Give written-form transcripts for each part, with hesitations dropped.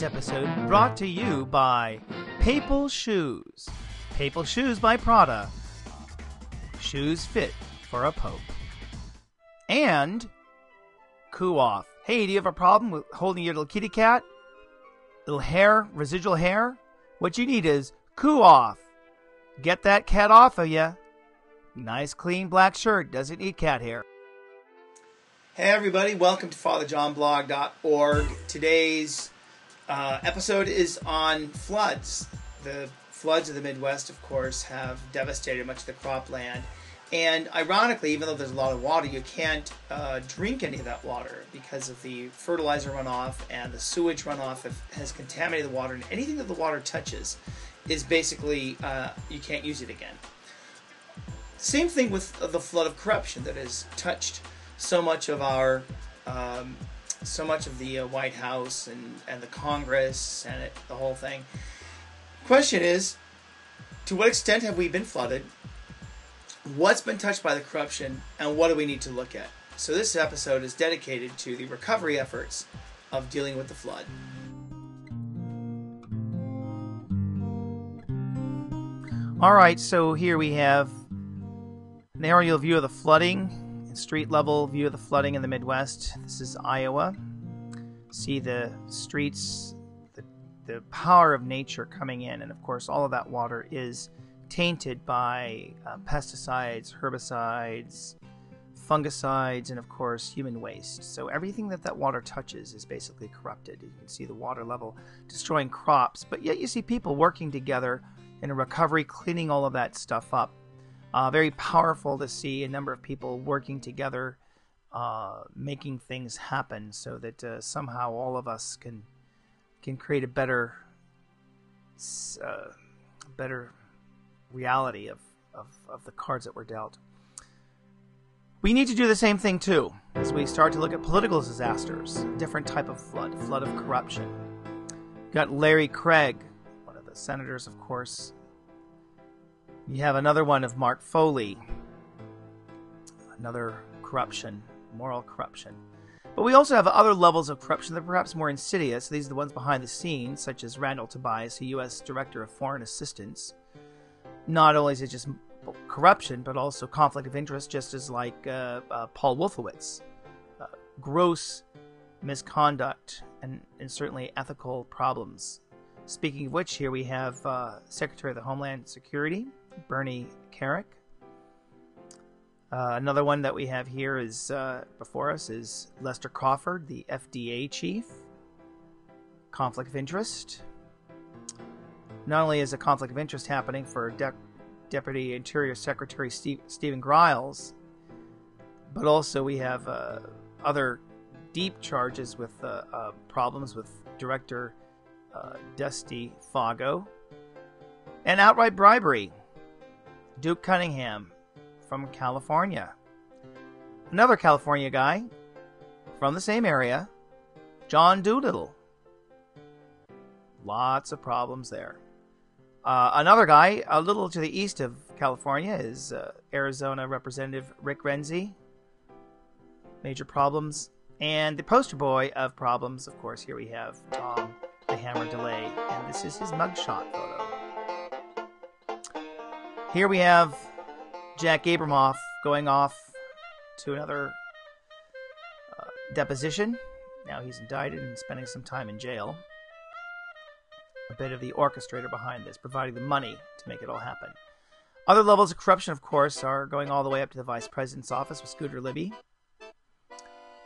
episode brought to you by Papal Shoes. Papal Shoes by Prada. Shoes fit for a pope. And Coo Off. Hey, do you have a problem with holding your little kitty cat? Little hair, residual hair? What you need is Coo Off. Get that cat off of you. Nice clean black shirt. Doesn't need cat hair. Hey everybody, welcome to FatherJohnBlog.org. Today's episode is on floods. The floods of the Midwest, of course, have devastated much of the cropland. And ironically, even though there's a lot of water, you can't drink any of that water because of the fertilizer runoff and the sewage runoff has contaminated the water. And anything that the water touches is basically, you can't use it again. Same thing with the flood of corruption that has touched so much of our, so much of the White House and the Congress, Senate, the whole thing. Question is, to what extent have we been flooded? What's been touched by the corruption, and what do we need to look at? So this episode is dedicated to the recovery efforts of dealing with the flood. All right, so here we have an aerial view of the flooding. Street level view of the flooding in the Midwest. This is Iowa. See the streets, the power of nature coming in, and of course all of that water is tainted by pesticides, herbicides, fungicides, and of course human waste. So everything that water touches is basically corrupted. You can see the water level destroying crops, but yet you see people working together in a recovery, cleaning all of that stuff up. Very powerful to see a number of people working together, making things happen so that somehow all of us can create a better reality of the cards that were dealt. We need to do the same thing too as we start to look at political disasters, a different type of flood of corruption. Got Larry Craig, one of the senators, of course. You have another one of Mark Foley, another corruption, moral corruption. But we also have other levels of corruption that are perhaps more insidious. These are the ones behind the scenes, such as Randall Tobias, a U.S. Director of Foreign Assistance. Not only is it just corruption, but also conflict of interest, just as like Paul Wolfowitz. Gross misconduct and certainly ethical problems. Speaking of which, here we have Secretary of the Homeland Security, Bernie Kerik. Another one that we have here is before us is Lester Crawford, the FDA chief. Conflict of interest. Not only is a conflict of interest happening for Deputy Interior Secretary Stephen Griles, but also we have other deep charges with problems with Director Dusty Fago, and outright bribery. Duke Cunningham from California. Another California guy from the same area, John Doolittle. Lots of problems there. Another guy a little to the east of California is Arizona Representative Rick Renzi. Major problems. And the poster boy of problems, of course, here we have Tom the Hammer DeLay, and this is his mugshot photo. Here we have Jack Abramoff going off to another deposition. Now he's indicted and spending some time in jail. A bit of the orchestrator behind this, providing the money to make it all happen. Other levels of corruption, of course, are going all the way up to the Vice President's office with Scooter Libby.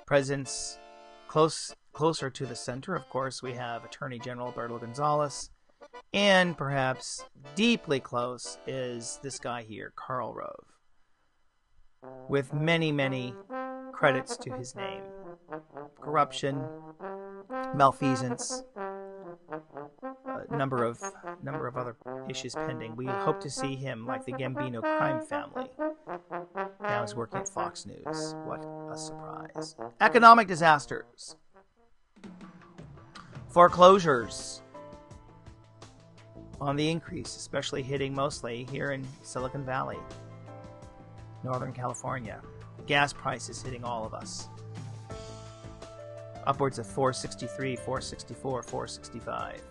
President's closer to the center, of course, we have Attorney General Alberto Gonzales. And perhaps deeply close is this guy here, Karl Rove, with many, many credits to his name. Corruption, malfeasance, a number of other issues pending. We hope to see him, like the Gambino crime family. Now he's working at Fox News. What a surprise. Economic disasters. Foreclosures on the increase, especially hitting mostly here in Silicon Valley, Northern California. Gas prices hitting all of us. upwards of 463, 464, 465.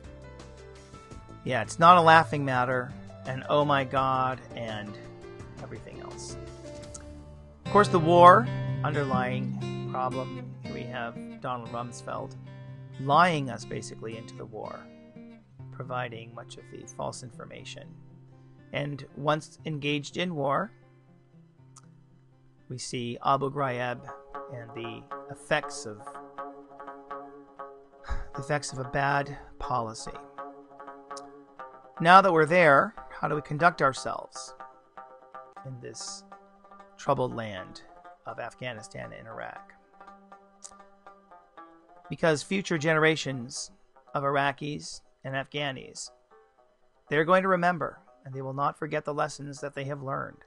Yeah, it's not a laughing matter, and oh my God, and everything else. Of course, the war, underlying problem. Here we have Donald Rumsfeld lying us basically into the war, providing much of the false information. And once engaged in war, we see Abu Ghraib and the effects of a bad policy. Now that we're there, how do we conduct ourselves in this troubled land of Afghanistan and Iraq? Because future generations of Iraqis and Afghanis, they're going to remember, and they will not forget the lessons that they have learned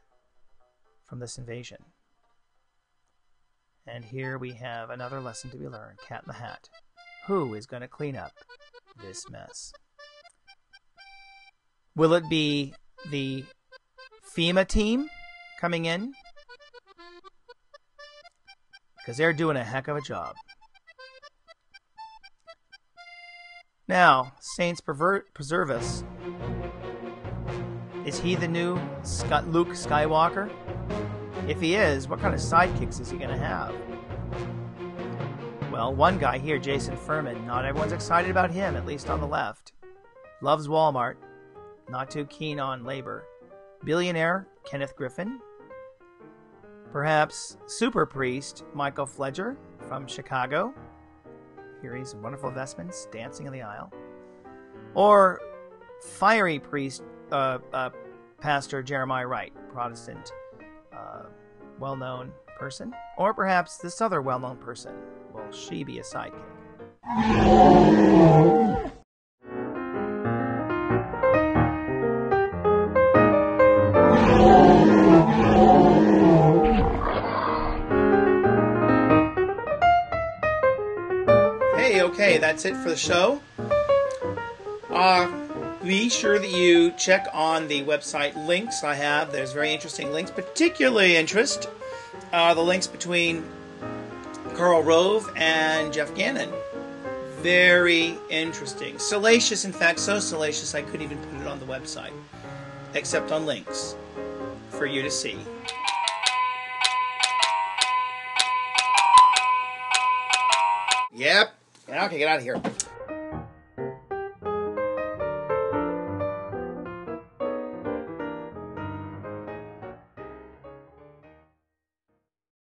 from this invasion. And here we have another lesson to be learned, Cat in the Hat. Who is going to clean up this mess? Will it be the FEMA team coming in? Because they're doing a heck of a job. Now, Saints preserve us. Is he the new Luke Skywalker? If he is, what kind of sidekicks is he going to have? Well, one guy here, Jason Furman, not everyone's excited about him, at least on the left. Loves Walmart, not too keen on labor. Billionaire Kenneth Griffin. Perhaps super priest Michael Fledger from Chicago. Here he's in wonderful vestments, dancing in the aisle. Or fiery priest, Pastor Jeremiah Wright, Protestant, well-known person. Or perhaps this other well-known person. Will she be a sidekick? Hey, okay, that's it for the show. Be sure that you check on the website links I have. There's very interesting links, particularly the links between Karl Rove and Jeff Gannon. Very interesting. Salacious, in fact, so salacious I couldn't even put it on the website, except on links for you to see. Yep. Okay, get out of here.